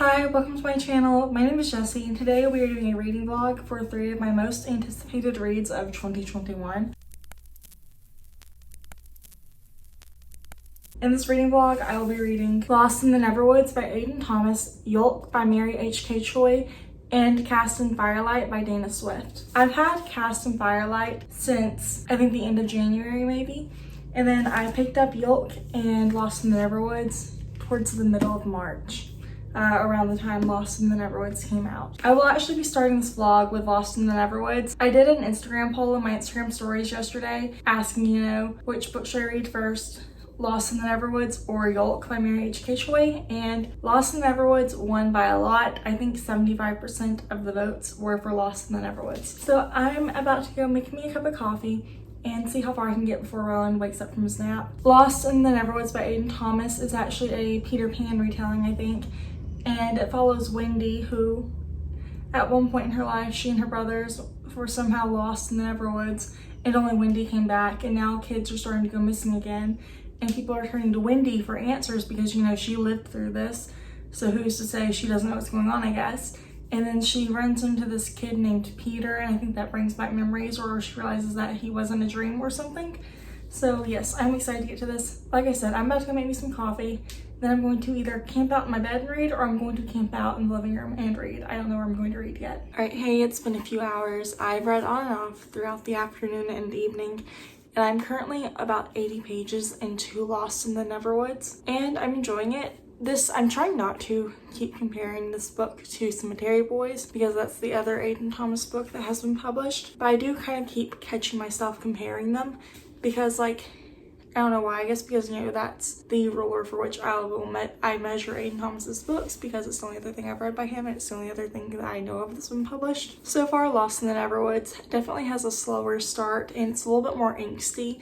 Hi, welcome to my channel. My name is Jessie and today we are doing a reading vlog for 3 of my most anticipated reads of 2021. In this reading vlog, I will be reading Lost in the Neverwoods by Aiden Thomas, Yolk by Mary H.K. Choi, and Cast in Firelight by Dana Swift. I've had Cast in Firelight since I think the end of January maybe, and then I picked up Yolk and Lost in the Neverwoods towards the middle of March. Around the time Lost in the Neverwoods came out. I will actually be starting this vlog with Lost in the Neverwoods. I did an Instagram poll in my Instagram stories yesterday asking, which book should I read first? Lost in the Neverwoods or Yolk by Mary H.K. Choi, and Lost in the Neverwoods won by a lot. I think 75% of the votes were for Lost in the Neverwoods. So I'm about to go make me a cup of coffee and see how far I can get before Rowan wakes up from his nap. Lost in the Neverwoods by Aiden Thomas is actually a Peter Pan retelling, I think. And it follows Wendy, who at one point in her life, she and her brothers were somehow lost in the Neverwoods, and only Wendy came back, and now kids are starting to go missing again, and people are turning to Wendy for answers because, she lived through this, so who's to say she doesn't know what's going on, I guess. And then she runs into this kid named Peter, and I think that brings back memories, or she realizes that he wasn't a dream or something. So yes, I'm excited to get to this. Like I said, I'm about to go make me some coffee. Then I'm going to either camp out in my bed and read, or I'm going to camp out in the living room and read. I don't know where I'm going to read yet. All right, hey, it's been a few hours. I've read on and off throughout the afternoon and evening, and I'm currently about 80 pages into Lost in the Neverwoods, and I'm enjoying it. I'm trying not to keep comparing this book to Cemetery Boys because that's the other Aiden Thomas book that has been published, but I do kind of keep catching myself comparing them because, I don't know why. I guess because, that's the ruler for which I measure Aiden Thomas's books, because it's the only other thing I've read by him and it's the only other thing that I know of that's been published. So far, Lost in the Neverwoods definitely has a slower start and it's a little bit more angsty.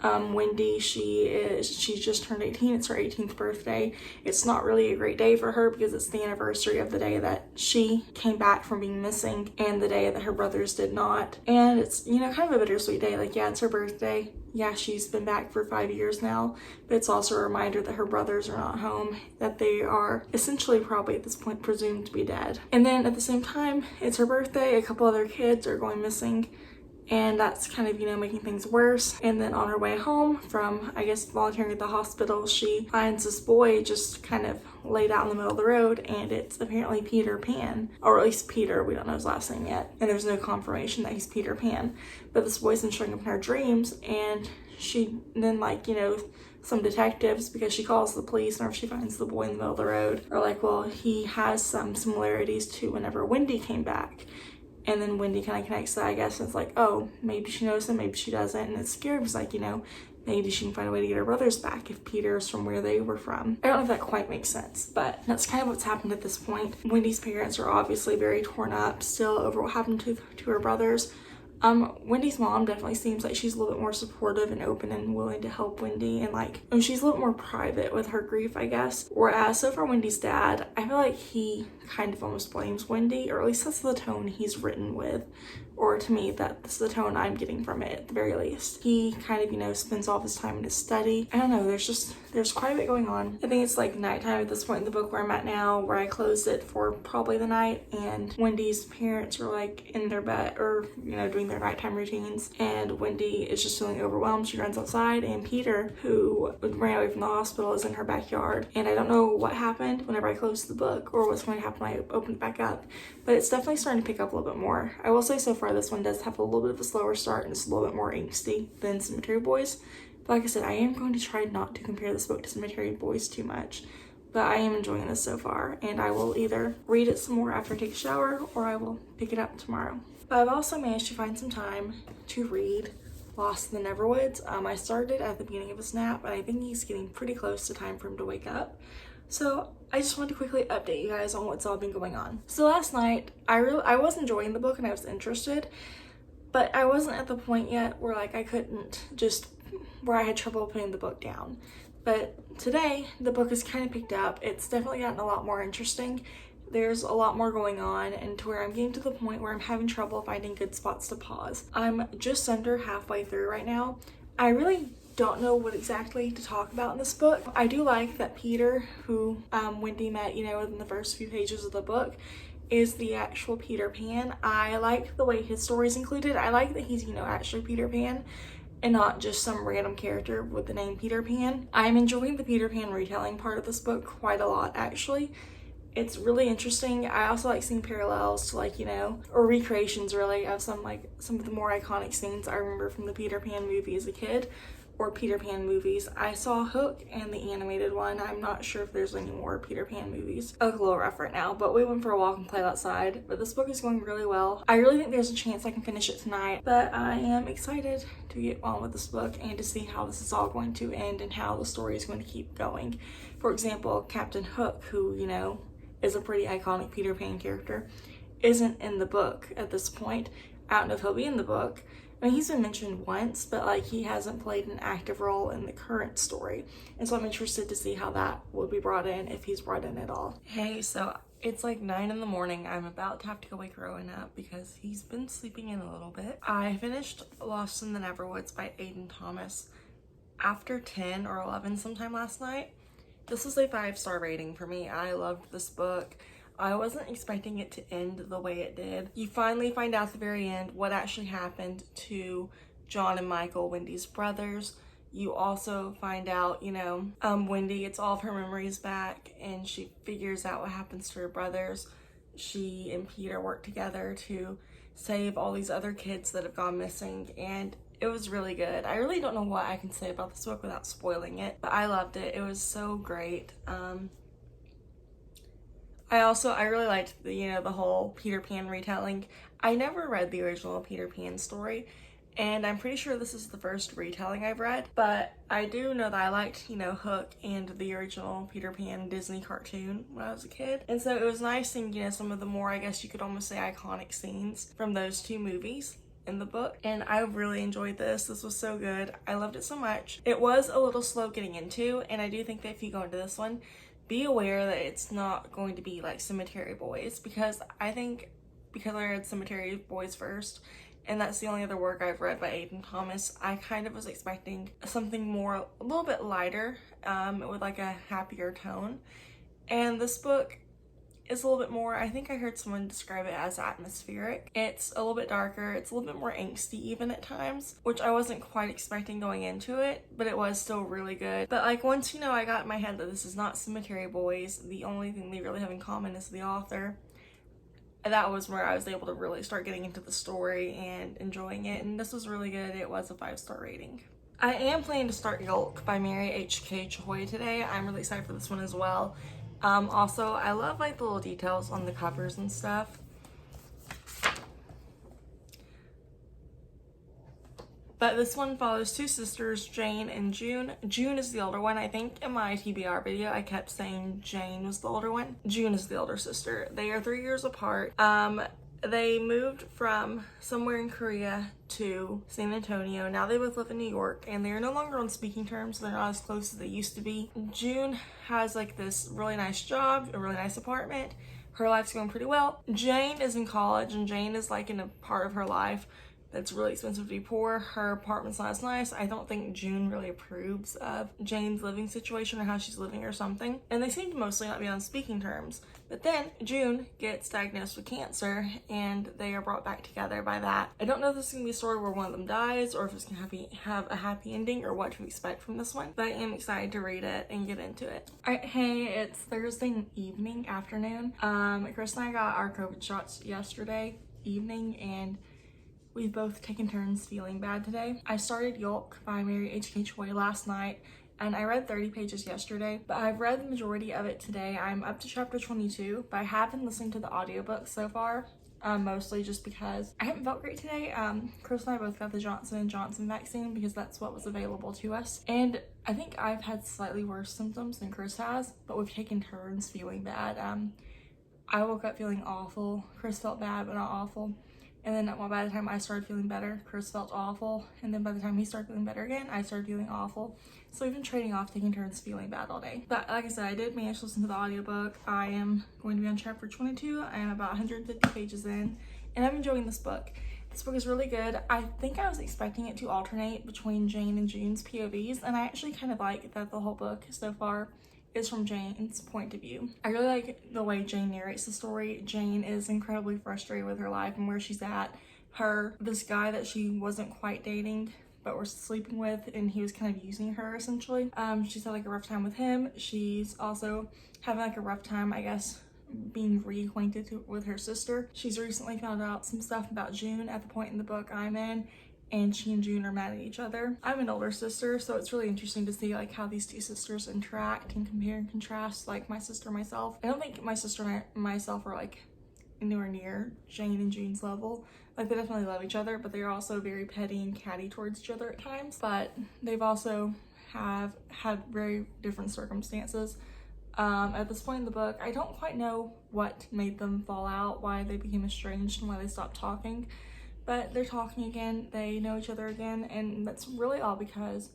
Wendy, she just turned 18. It's her 18th birthday. It's not really a great day for her because it's the anniversary of the day that she came back from being missing and the day that her brothers did not. And it's, kind of a bittersweet day. Yeah, it's her birthday. Yeah, she's been back for 5 years now, but it's also a reminder that her brothers are not home, that they are essentially probably at this point presumed to be dead. And then at the same time, it's her birthday. A couple other kids are going missing, and that's kind of, making things worse. And then on her way home from, I guess, volunteering at the hospital, she finds this boy just kind of laid out in the middle of the road, and it's apparently Peter Pan, or at least Peter. We don't know his last name yet, and there's no confirmation that he's Peter Pan. But this boy's been showing up in her dreams, and she then, some detectives, because she calls the police whenever she finds the boy in the middle of the road, are like, well, he has some similarities to whenever Wendy came back. And then Wendy kind of connects that, I guess, and it's like, oh, maybe she knows him, maybe she doesn't. And it's scary because, maybe she can find a way to get her brothers back if Peter's from where they were from. I don't know if that quite makes sense, but that's kind of what's happened at this point. Wendy's parents are obviously very torn up still over what happened to her brothers. Wendy's mom definitely seems like she's a little bit more supportive and open and willing to help Wendy, and she's a little more private with her grief, I guess. Whereas so for Wendy's dad, I feel like he kind of almost blames Wendy, or at least that's the tone he's written with, or to me that's the tone I'm getting from it at the very least. He kind of, spends all of his time in his study. I don't know, there's quite a bit going on. I think it's nighttime at this point in the book where I'm at now, where I closed it for probably the night, and Wendy's parents are in their bed, or doing their nighttime routines, and Wendy is just feeling overwhelmed. She runs outside, and Peter, who ran away from the hospital, is in her backyard, and I don't know what happened whenever I closed the book or what's going to happen when I open it back up, but it's definitely starting to pick up a little bit more. I will say so far this one does have a little bit of a slower start and it's a little bit more angsty than Cemetery Boys. But like I said, I am going to try not to compare this book to Cemetery Boys too much, but I am enjoying this so far, and I will either read it some more after I take a shower or I will pick it up tomorrow. But I've also managed to find some time to read Lost in the Neverwoods. I started at the beginning of his nap, and I think he's getting pretty close to time for him to wake up. So I just wanted to quickly update you guys on what's all been going on. So last night, I was enjoying the book and I was interested, but I wasn't at the point yet where I had trouble putting the book down. But today, the book has kind of picked up. It's definitely gotten a lot more interesting. There's a lot more going on, and to where I'm getting to the point where I'm having trouble finding good spots to pause. I'm just under halfway through right now. I really don't know what exactly to talk about in this book. I do like that Peter, who Wendy met, you know, within the first few pages of the book, is the actual Peter Pan. I like the way his story is included. I like that he's, you know, actually Peter Pan and not just some random character with the name Peter Pan. I'm enjoying the Peter Pan retelling part of this book quite a lot, actually. It's really interesting. I also like seeing parallels to, like, you know, or recreations really of some of the more iconic scenes I remember from the Peter Pan movie as a kid, or Peter Pan movies. I saw Hook and the animated one. I'm not sure if there's any more Peter Pan movies. I look a little rough right now, but we went for a walk and played outside. But this book is going really well. I really think there's a chance I can finish it tonight, but I am excited to get on with this book and to see how this is all going to end and how the story is going to keep going. For example, Captain Hook, who, you know, is a pretty iconic Peter Pan character, isn't in the book at this point. I don't know if he'll be in the book. I mean, he's been mentioned once, but like he hasn't played an active role in the current story. And so I'm interested to see how that will be brought in, if he's brought in at all. Hey, so it's like 9 in the morning. I'm about to have to go wake Rowan up because he's been sleeping in a little bit. I finished Lost in the Neverwoods by Aiden Thomas after 10 or 11 sometime last night. This is a 5-star rating for me. I loved this book. I wasn't expecting it to end the way it did. You finally find out at the very end what actually happened to John and Michael, Wendy's brothers. You also find out, you know, Wendy gets all of her memories back and she figures out what happens to her brothers. She and Peter work together to save all these other kids that have gone missing, and it was really good. I really don't know what I can say about this book without spoiling it, but I loved it. It was so great. I really liked the, you know, the whole Peter Pan retelling. I never read the original Peter Pan story, and I'm pretty sure this is the first retelling I've read, but I do know that I liked, you know, Hook and the original Peter Pan Disney cartoon when I was a kid. And so it was nice seeing, you know, some of the more, I guess you could almost say, iconic scenes from those two movies in the book, and I really enjoyed this. This was so good. I loved it so much. It was a little slow getting into, and I do think that if you go into this one, be aware that it's not going to be like Cemetery Boys, because I think because I read Cemetery Boys first, and that's the only other work I've read by Aiden Thomas, I kind of was expecting something more, a little bit lighter, with like a happier tone. And this book is a little bit more, I think I heard someone describe it as atmospheric. It's a little bit darker, it's a little bit more angsty even at times, which I wasn't quite expecting going into it, but it was still really good. But like once, you know, I got in my head that this is not Cemetery Boys, the only thing they really have in common is the author, that was where I was able to really start getting into the story and enjoying it, and this was really good. It was a 5-star rating. I am planning to start Yolk by Mary H.K. Choi today. I'm really excited for this one as well. Also, I love like the little details on the covers and stuff. But this one follows two sisters, Jane and June. June is the older one. I think in my TBR video, I kept saying Jane was the older one. June is the older sister. They are 3 years apart. They moved from somewhere in Korea to San Antonio. Now they both live in New York, and they're no longer on speaking terms. They're not as close as they used to be. June has like this really nice job, a really nice apartment. Her life's going pretty well. Jane is in college, and Jane is like in a part of her life that's really expensive to be poor. Her apartment's not as nice. I don't think June really approves of Jane's living situation or how she's living or something. And they seem to mostly not be on speaking terms. But then June gets diagnosed with cancer, and they are brought back together by that. I don't know if this is gonna be a story where one of them dies or if it's gonna have a happy ending or what to expect from this one. But I am excited to read it and get into it. Alright, hey, it's Thursday afternoon. Chris and I got our COVID shots yesterday evening, and we've both taken turns feeling bad today. I started Yolk by Mary H.K. Choi last night, and I read 30 pages yesterday, but I've read the majority of it today. I'm up to chapter 22, but I haven't listened to the audiobook so far, mostly just because I haven't felt great today. Chris and I both got the Johnson & Johnson vaccine because that's what was available to us, and I think I've had slightly worse symptoms than Chris has, but we've taken turns feeling bad. I woke up feeling awful. Chris felt bad, but not awful. And then by the time I started feeling better, Chris felt awful. And then by the time he started feeling better again, I started feeling awful. So we've been trading off, taking turns feeling bad all day. But like I said, I did manage to listen to the audiobook. I am going to be on chapter 22. I am about 150 pages in, and I'm enjoying this book. This book is really good. I think I was expecting it to alternate between Jane and June's POVs, and I actually kind of like that the whole book so far is from Jane's point of view. I really like the way Jane narrates the story. Jane is incredibly frustrated with her life and where she's at. This guy that she wasn't quite dating but was sleeping with, and he was kind of using her essentially. She's had like a rough time with him. She's also having like a rough time, I guess, being reacquainted with her sister. She's recently found out some stuff about June at the point in the book I'm in, and she and June are mad at each other. I'm an older sister, so it's really interesting to see like how these two sisters interact and compare and contrast, like my sister and myself. I don't think my sister and myself are like anywhere near Jane and June's level. Like, they definitely love each other, but they're also very petty and catty towards each other at times. But they've also have had very different circumstances. At this point in the book, I don't quite know what made them fall out, why they became estranged and why they stopped talking, but they're talking again, they know each other again, and that's really all because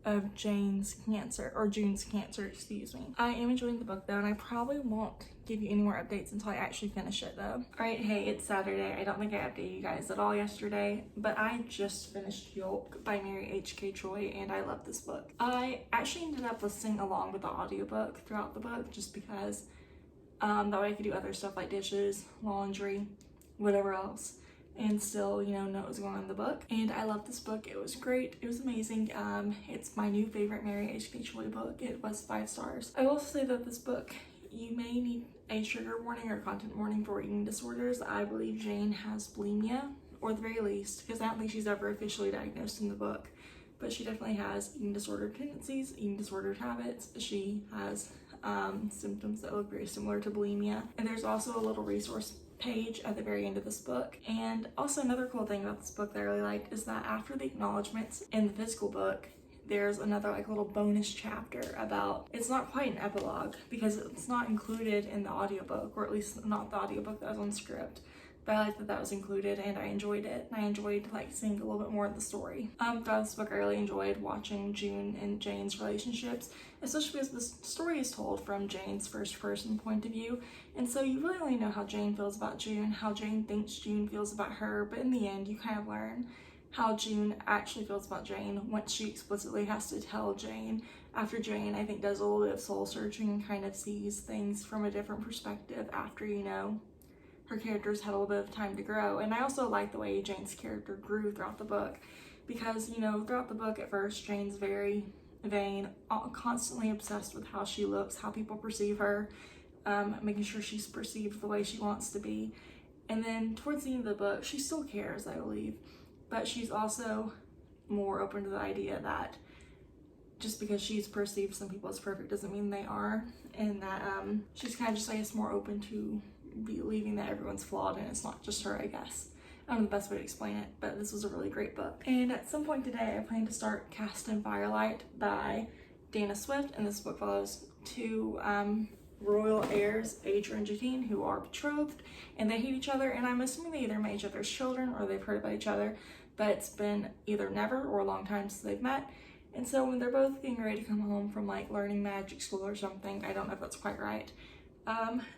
of June's cancer, excuse me. I am enjoying the book though, and I probably won't give you any more updates until I actually finish it though. Alright, hey, it's Saturday. I don't think I updated you guys at all yesterday, but I just finished Yolk by Mary H.K. Choi, and I love this book. I actually ended up listening along with the audiobook throughout the book just because that way I could do other stuff like dishes, laundry, whatever else, and still, you know what was going on in the book. And I love this book. It was great. It was amazing. It's my new favorite Mary H.K. Choi book. It was 5 stars. I will also say that this book, you may need a trigger warning or content warning for eating disorders. I believe Jane has bulimia, or at the very least, because I don't think she's ever officially diagnosed in the book, but she definitely has eating disorder tendencies, eating disordered habits. She has symptoms that look very similar to bulimia. And there's also a little resource page at the very end of this book. And also another cool thing about this book that I really liked is that after the acknowledgments in the physical book, there's another like little bonus chapter about, it's not quite an epilogue because it's not included in the audiobook, or at least not the audiobook that was on Scribd, but I like that that was included, and I enjoyed it, and I enjoyed like seeing a little bit more of the story. Throughout this book, I really enjoyed watching June and Jane's relationships, especially because the story is told from Jane's first person point of view, and so you really only know how Jane feels about June, how Jane thinks June feels about her, but in the end you kind of learn how June actually feels about Jane once she explicitly has to tell Jane, after Jane, I think, does a little bit of soul searching and kind of sees things from a different perspective after, her character's had a little bit of time to grow. And I also like the way Jane's character grew throughout the book, because, throughout the book at first, Jane's very vain, constantly obsessed with how she looks, how people perceive her, making sure she's perceived the way she wants to be. And then towards the end of the book, she still cares, I believe, but she's also more open to the idea that just because she's perceived some people as perfect doesn't mean they are, and that she's kind of just, I guess, more open to believing that everyone's flawed and it's not just her, I guess. I don't know the best way to explain it, but this was a really great book. And at some point today, I plan to start Cast in Firelight by Dana Swift, and this book follows 2 royal heirs, Adrian and Jatine, who are betrothed, and they hate each other, and I'm assuming they either met each other's children or they've heard about each other, but it's been either never or a long time since they've met. And so when they're both getting ready to come home from like learning magic school or something, I don't know if that's quite right,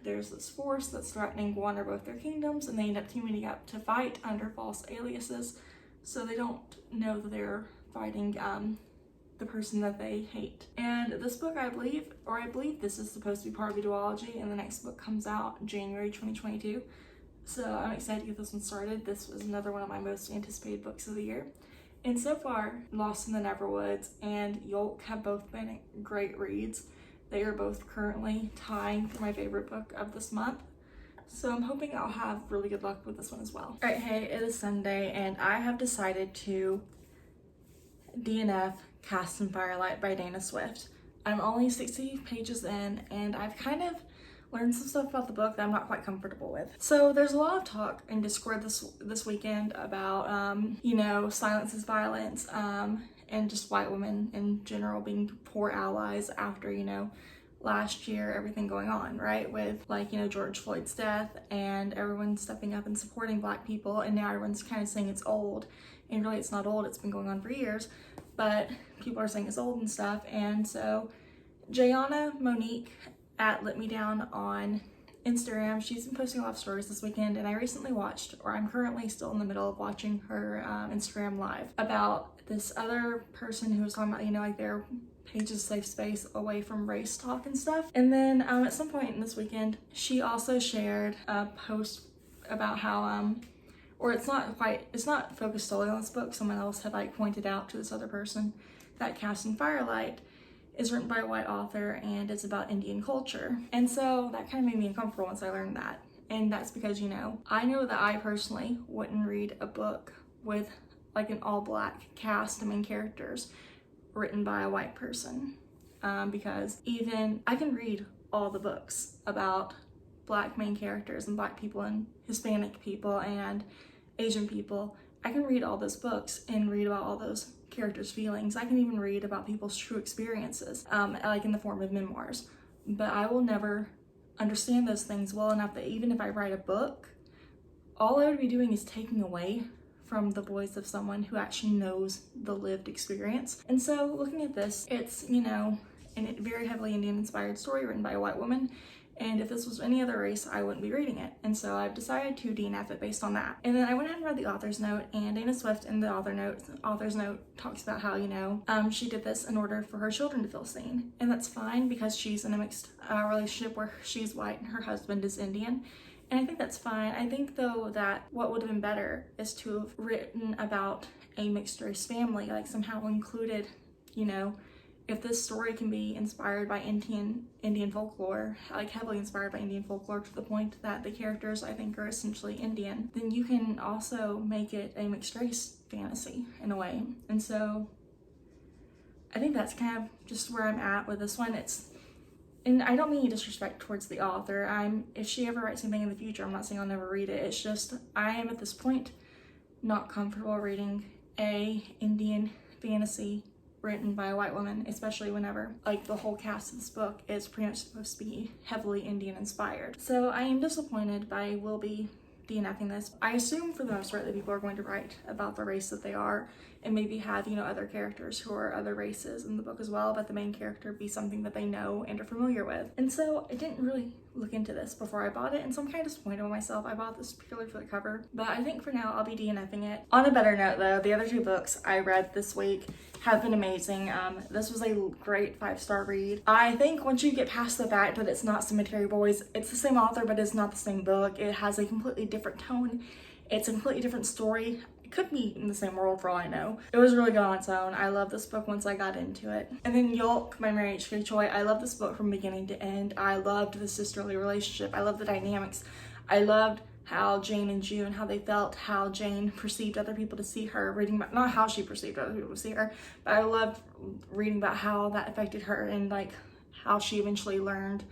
there's this force that's threatening one or both their kingdoms, and they end up teaming up to fight under false aliases, so they don't know that they're fighting the person that they hate. And this book, I believe this is supposed to be part of a duology, and the next book comes out January 2022. So I'm excited to get this one started. This was another one of my most anticipated books of the year. And so far, Lost in the Neverwoods and Yolk have both been great reads. They are both currently tying for my favorite book of this month. So I'm hoping I'll have really good luck with this one as well. Alright, hey, it is Sunday, and I have decided to DNF Cast in Firelight by Dana Swift. I'm only 60 pages in, and I've kind of learned some stuff about the book that I'm not quite comfortable with. So there's a lot of talk in Discord this weekend about, silence is violence, and just white women in general being poor allies after, last year, everything going on, right? With George Floyd's death and everyone stepping up and supporting Black people, and now everyone's kind of saying it's old, and really it's not old, it's been going on for years, but people are saying it's old and stuff. And so Jayanna Monique at Let Me Down on Instagram. She's been posting a lot of stories this weekend, and I recently watched, or I'm currently still in the middle of watching her Instagram live about this other person who was talking about, you know, like their page's safe space away from race talk and stuff. And then at some point in this weekend, she also shared a post about how or it's not focused solely on this book. Someone else had like pointed out to this other person that Cast in Firelight is written by a white author and it's about Indian culture. And so that kind of made me uncomfortable once I learned that. And that's because, you know that I personally wouldn't read a book with like an all black cast of main characters written by a white person. Because even I can read all the books about black main characters and black people and Hispanic people and Asian people. I can read all those books and read about all those characters' feelings. I can even read about people's true experiences, like in the form of memoirs. But I will never understand those things well enough that even if I write a book, all I would be doing is taking away from the voice of someone who actually knows the lived experience. And so looking at this, it's, you know, a very heavily Indian inspired story written by a white woman. And if this was any other race, I wouldn't be reading it. And so I've decided to DNF it based on that. And then I went ahead and read the author's note, and Dana Swift in the author's note talks about how, you know, she did this in order for her children to feel seen. And that's fine because she's in a mixed relationship where she's white and her husband is Indian. And I think that's fine. I think though that what would have been better is to have written about a mixed race family, like somehow included, you know, if this story can be inspired by Indian folklore, like heavily inspired by Indian folklore to the point that the characters I think are essentially Indian, then you can also make it a mixed race fantasy in a way. And so I think that's kind of just where I'm at with this one. And I don't mean any disrespect towards the author. If she ever writes anything in the future, I'm not saying I'll never read it. It's just I am at this point not comfortable reading a Indian fantasy written by a white woman, especially whenever like the whole cast of this book is pretty much supposed to be heavily Indian inspired. So I am disappointed, but I will be DNFing this. I assume for the most part that people are going to write about the race that they are and maybe have, you know, other characters who are other races in the book as well, but the main character be something that they know and are familiar with. And so I didn't really look into this before I bought it, and so I'm kind of disappointed with myself. I bought this purely for the cover, but I think for now I'll be DNFing it. On a better note though, the other two books I read this week have been amazing. This was a great 5-star read. I think once you get past the fact that it's not Cemetery Boys, it's the same author, but it's not the same book. It has a completely different tone. It's a completely different story. It could be in the same world for all I know. It was really good on its own. I love this book once I got into it. And then Yolk by Mary H.K. Choi. I love this book from beginning to end. I loved the sisterly relationship. I loved the dynamics. I loved how Jane and June, how they felt, how Jane perceived other people to see her, reading about, not how she perceived other people to see her, but I loved reading about how that affected her and like how she eventually learned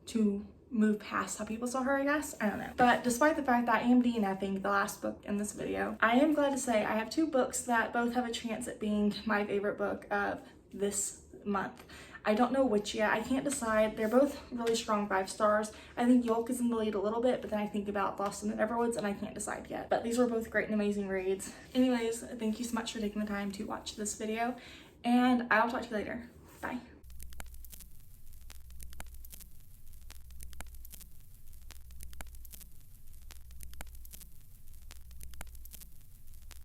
to move past how people saw her, I guess. I don't know. But despite the fact that I am DNFing the last book in this video, I am glad to say I have two books that both have a chance at being my favorite book of this month. I don't know which yet. I can't decide. They're both really strong 5 stars. I think Yolk is in the lead a little bit, but then I think about Lost in the Neverwoods and I can't decide yet. But these were both great and amazing reads. Anyways, thank you so much for taking the time to watch this video, and I'll talk to you later. Bye.